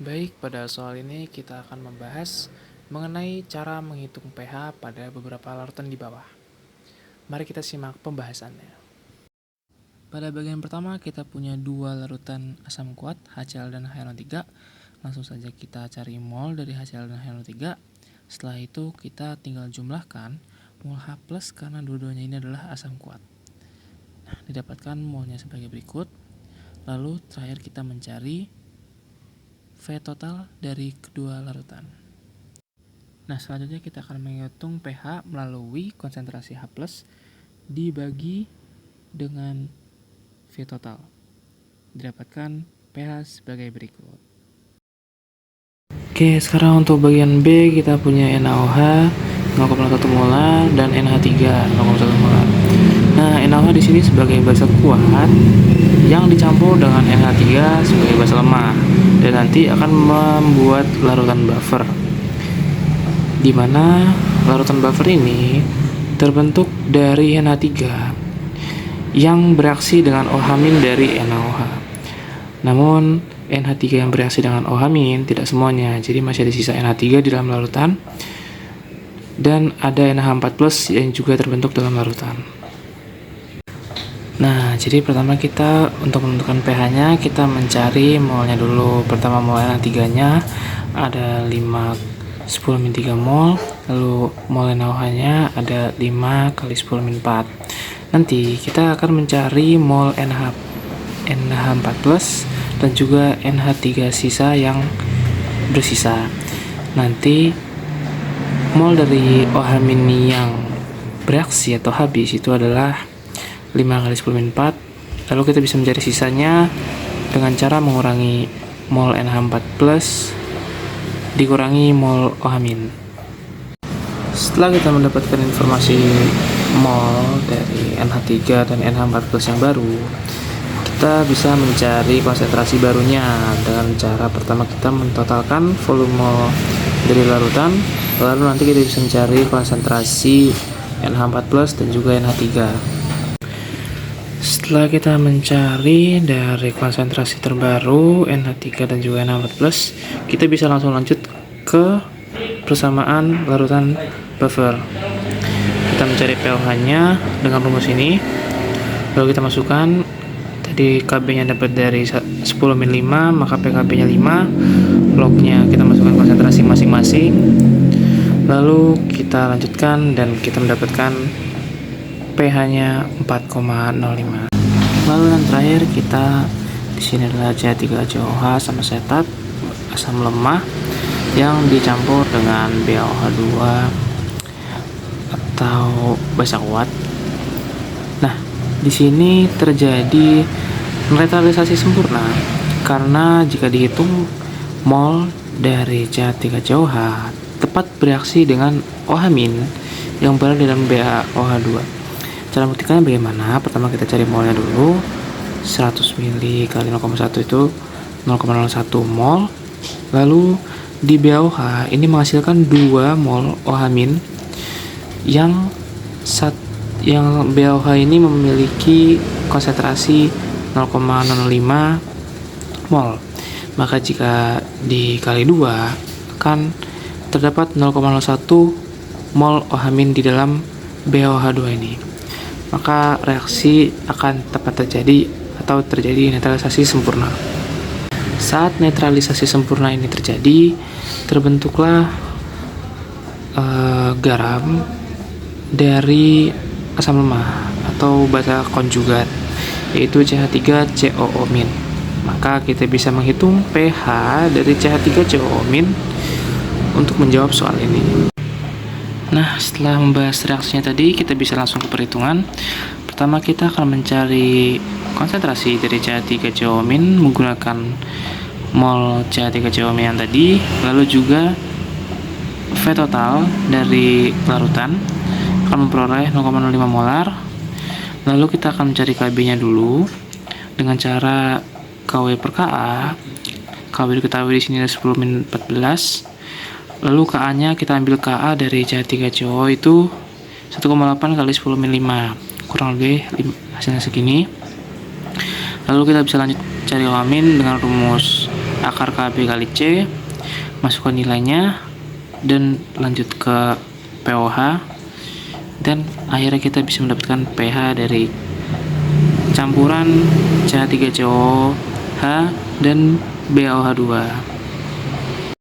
Baik, pada soal ini kita akan membahas mengenai cara menghitung pH pada beberapa larutan di bawah. Mari kita simak pembahasannya. Pada bagian pertama kita punya dua larutan asam kuat, HCl dan HNO3. Langsung saja kita cari mol dari HCl dan HNO3. Setelah itu kita tinggal jumlahkan mol H+ karena dua-duanya ini adalah asam kuat. Nah, didapatkan molnya sebagai berikut. Lalu terakhir kita mencari V total dari kedua larutan. Nah, selanjutnya kita akan menghitung pH melalui konsentrasi H+ dibagi dengan V total. Didapatkan pH sebagai berikut. Oke, sekarang untuk bagian B kita punya NaOH 0,1 molar dan NH3 0,1 molar. Nah, NaOH di sini sebagai basa kuat yang dicampur dengan NH3 sebagai basa lemah dan nanti akan membuat larutan buffer, di mana larutan buffer ini terbentuk dari NH3 yang bereaksi dengan OH- dari NaOH. Namun NH3 yang bereaksi dengan OH- tidak semuanya, jadi masih ada sisa NH3 di dalam larutan dan ada NH4+ yang juga terbentuk dalam larutan. Nah, jadi pertama kita untuk menentukan pH-nya kita mencari molnya dulu. Pertama mol NH3-nya ada 5×10⁻³ mol, lalu mol NaOH-nya ada 5×10⁻⁴. Nanti kita akan mencari mol NH4+ dan juga NH3 sisa yang bersisa. Nanti mol dari OH- yang bereaksi atau habis itu adalah 5×10⁻⁴. Lalu kita bisa mencari sisanya dengan cara mengurangi mol NH4+ dikurangi mol OH-. Setelah kita mendapatkan informasi mol dari NH3 dan NH4+ yang baru, kita bisa mencari konsentrasi barunya dengan cara pertama kita mentotalkan volume dari larutan, lalu nanti kita bisa mencari konsentrasi NH4+ dan juga NH3. Setelah kita mencari dari konsentrasi terbaru NH3 dan juga NH4+, kita bisa langsung lanjut ke persamaan larutan buffer. Kita mencari pH-nya dengan rumus ini, lalu kita masukkan tadi Kb-nya dapat dari 10⁻⁵, maka PKB-nya 5, lognya kita masukkan konsentrasi masing-masing, lalu kita lanjutkan dan kita mendapatkan pH-nya 4,05. Lalu yang terakhir kita di sini adalah CH3COH sama setat asam lemah yang dicampur dengan BaOH2 atau basa kuat. Nah, di sini terjadi netralisasi sempurna karena jika dihitung mol dari CH3COH tepat bereaksi dengan OH- yang berada dalam BaOH2. Cara membuktikannya bagaimana? Pertama kita cari molnya dulu. 100 ml kali 0,1 itu 0,01 mol. Lalu di BaOH ini menghasilkan 2 mol OH- yang BaOH ini memiliki konsentrasi 0,05 mol. Maka jika dikali 2 akan terdapat 0,01 mol OH- di dalam BaOH2 ini. Maka reaksi akan tepat terjadi atau terjadi netralisasi sempurna. Saat netralisasi sempurna ini terjadi, terbentuklah garam dari asam lemah atau basa konjugat, yaitu CH3COO-. Maka kita bisa menghitung pH dari CH3COO- untuk menjawab soal ini. Nah, setelah membahas reaksinya tadi, kita bisa langsung ke perhitungan. Pertama, kita akan mencari konsentrasi dari CH3COO- menggunakan mol CH3COO- yang tadi, lalu juga V total dari larutan akan memperoleh 0,05 molar. Lalu kita akan mencari Kb-nya dulu dengan cara Kw per Ka. Kw diketahui di sini ada 10⁻14. Lalu Ka-nya kita ambil Ka dari CH3COO itu 1,8 kali 10⁻5, kurang lebih hasilnya segini. Lalu kita bisa lanjut cari OH- dengan rumus akar KB kali C, masukkan nilainya, dan lanjut ke POH, dan akhirnya kita bisa mendapatkan pH dari campuran CH3COH dan BaOH2.